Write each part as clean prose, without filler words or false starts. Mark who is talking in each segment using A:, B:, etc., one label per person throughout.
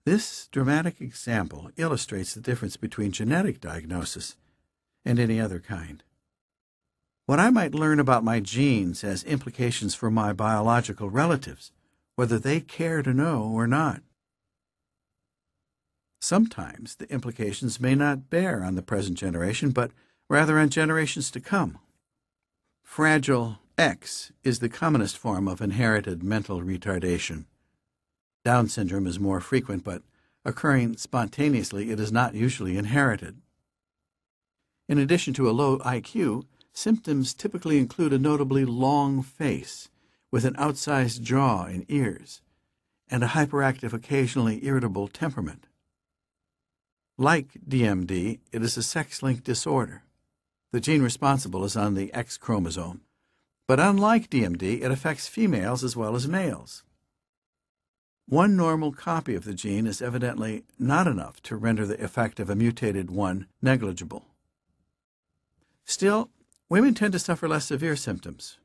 A: This dramatic example illustrates the difference between genetic diagnosis and any other kind. What I might learn about my genes has implications for my biological relatives, whether they care to know or not. Sometimes the implications may not bear on the present generation, but rather on generations to come. Fragile X is the commonest form of inherited mental retardation. Down syndrome is more frequent, but occurring spontaneously, it is not usually inherited. In addition to a low IQ, symptoms typically include a notably long face with an outsized jaw and ears, and a hyperactive, occasionally irritable temperament. Like DMD, it is a sex-linked disorder. The gene responsible is on the X chromosome, but unlike DMD, it affects females as well as males. One normal copy of the gene is evidently not enough to render the effect of a mutated one negligible. Still, women tend to suffer less severe symptoms,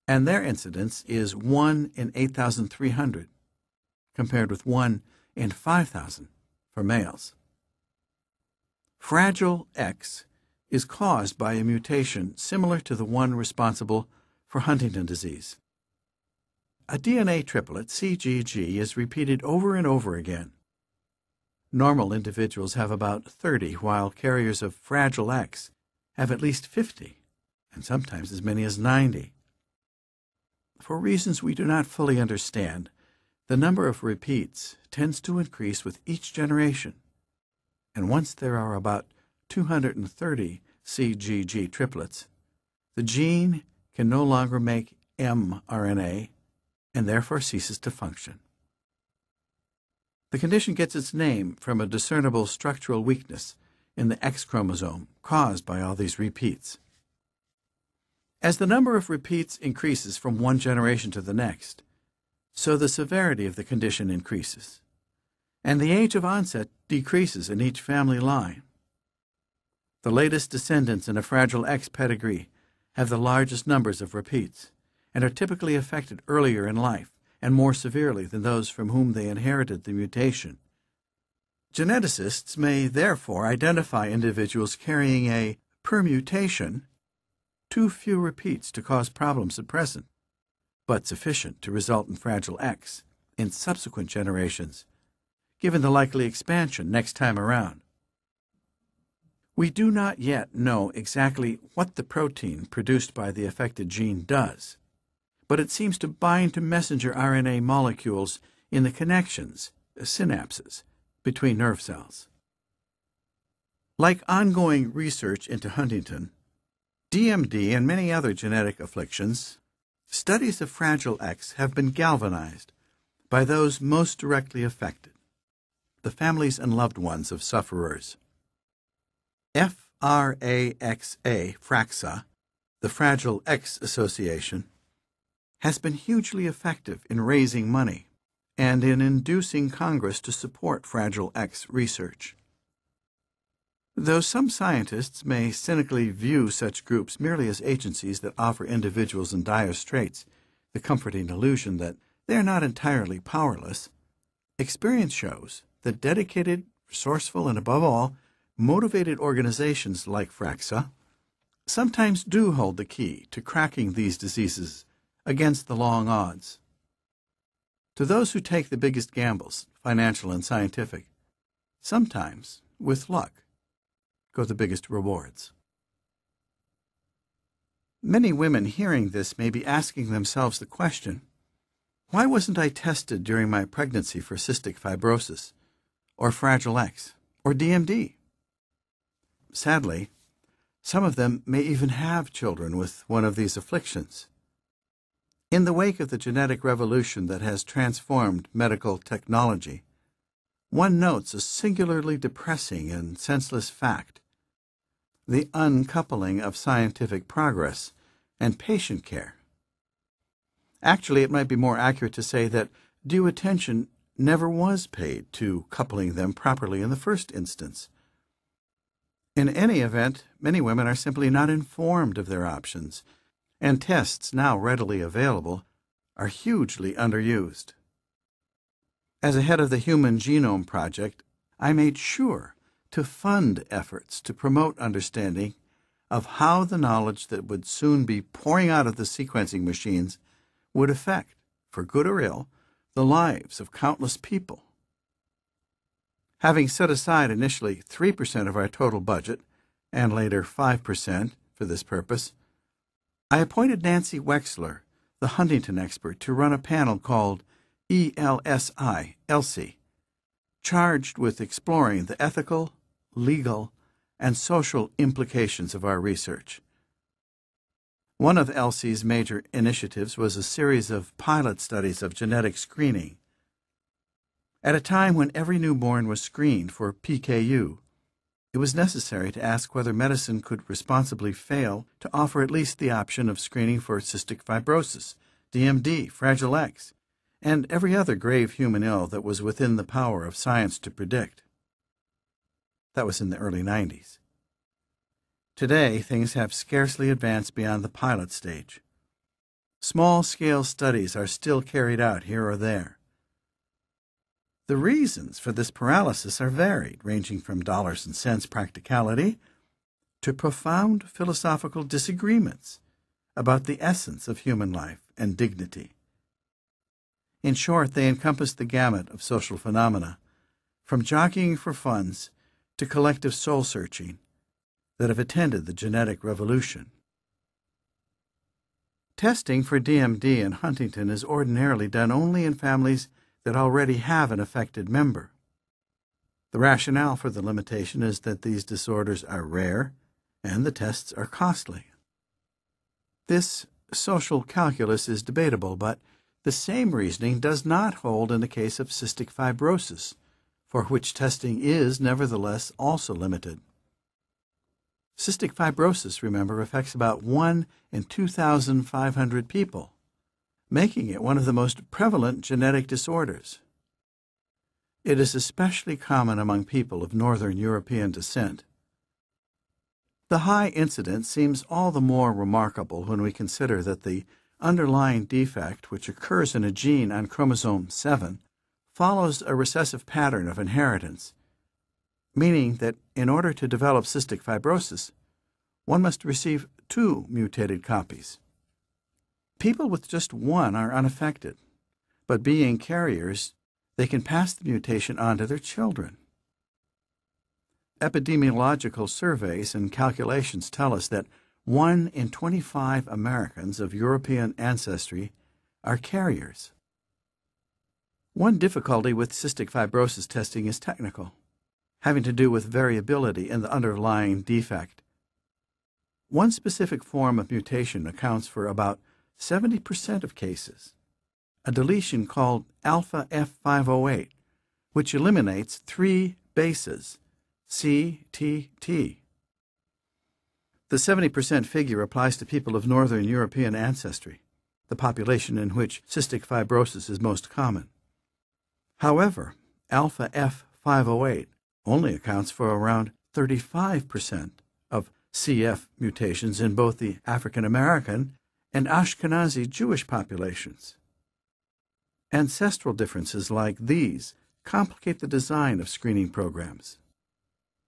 A: and their incidence is 1 in 8,300, compared with 1 in 5,000 for males. Fragile X is caused by a mutation similar to the one responsible for Huntington disease. A DNA triplet, CGG, is repeated over and over again. Normal individuals have about 30, while carriers of Fragile X have at least 50, and sometimes as many as 90. For reasons we do not fully understand, the number of repeats tends to increase with each generation, and once there are about 230 CGG triplets, the gene can no longer make mRNA and therefore ceases to function. The condition gets its name from a discernible structural weakness in the X chromosome caused by all these repeats. As the number of repeats increases from one generation to the next, so the severity of the condition increases, and the age of onset decreases in each family line. The latest descendants in a Fragile X pedigree have the largest numbers of repeats, and are typically affected earlier in life and more severely than those from whom they inherited the mutation. Geneticists may therefore identify individuals carrying a permutation, too few repeats to cause problems at present, but sufficient to result in Fragile X in subsequent generations, given the likely expansion next time around. We do not yet know exactly what the protein produced by the affected gene does, but it seems to bind to messenger RNA molecules in the connections, synapses, between nerve cells. Like ongoing research into Huntington, DMD, and many other genetic afflictions, studies of Fragile X have been galvanized by those most directly affected, the families and loved ones of sufferers. FRAXA, the Fragile X Association, has been hugely effective in raising money and in inducing Congress to support Fragile X research. Though some scientists may cynically view such groups merely as agencies that offer individuals in dire straits the comforting illusion that they are not entirely powerless, experience shows that dedicated, resourceful, and above all, motivated organizations like FRAXA sometimes do hold the key to cracking these diseases against the long odds. To those who take the biggest gambles, financial and scientific, sometimes, with luck, go the biggest rewards. Many women hearing this may be asking themselves the question, why wasn't I tested during my pregnancy for cystic fibrosis, or Fragile X, or DMD? Sadly, some of them may even have children with one of these afflictions. In the wake of the genetic revolution that has transformed medical technology, one notes a singularly depressing and senseless fact: the uncoupling of scientific progress and patient care. Actually, it might be more accurate to say that due attention never was paid to coupling them properly in the first instance. In any event, many women are simply not informed of their options, and tests now readily available are hugely underused. As a head of the Human Genome Project, I made sure to fund efforts to promote understanding of how the knowledge that would soon be pouring out of the sequencing machines would affect, for good or ill, the lives of countless people. Having set aside initially 3% of our total budget, and later 5% for this purpose, I appointed Nancy Wexler, the Huntington expert, to run a panel called ELSI, charged with exploring the ethical, legal, and social implications of our research. One of ELSI's major initiatives was a series of pilot studies of genetic screening. At a time when every newborn was screened for PKU, it was necessary to ask whether medicine could responsibly fail to offer at least the option of screening for cystic fibrosis, DMD, Fragile X, and every other grave human ill that was within the power of science to predict. That was in the early 90s. Today, things have scarcely advanced beyond the pilot stage. Small-scale studies are still carried out here or there. The reasons for this paralysis are varied, ranging from dollars and cents practicality to profound philosophical disagreements about the essence of human life and dignity. In short, they encompass the gamut of social phenomena, from jockeying for funds to collective soul-searching, that have attended the genetic revolution. Testing for DMD and Huntington is ordinarily done only in families that already have an affected member. The rationale for the limitation is that these disorders are rare and the tests are costly. This social calculus is debatable, but the same reasoning does not hold in the case of cystic fibrosis, for which testing is nevertheless also limited. Cystic fibrosis, remember, affects about 1 in 2,500 people, making it one of the most prevalent genetic disorders. It is especially common among people of Northern European descent. The high incidence seems all the more remarkable when we consider that the underlying defect, which occurs in a gene on chromosome 7, follows a recessive pattern of inheritance, meaning that in order to develop cystic fibrosis, one must receive 2 mutated copies. People with just one are unaffected, but being carriers, they can pass the mutation on to their children. Epidemiological surveys and calculations tell us that 1 in 25 Americans of European ancestry are carriers. One difficulty with cystic fibrosis testing is technical, having to do with variability in the underlying defect. One specific form of mutation accounts for about 70% of cases, a deletion called alpha F508, which eliminates 3 bases, C, T, T. The 70% figure applies to people of Northern European ancestry, the population in which cystic fibrosis is most common. However, alpha F508 only accounts for around 35% of CF mutations in both the African American and Ashkenazi Jewish populations. Ancestral differences like these complicate the design of screening programs.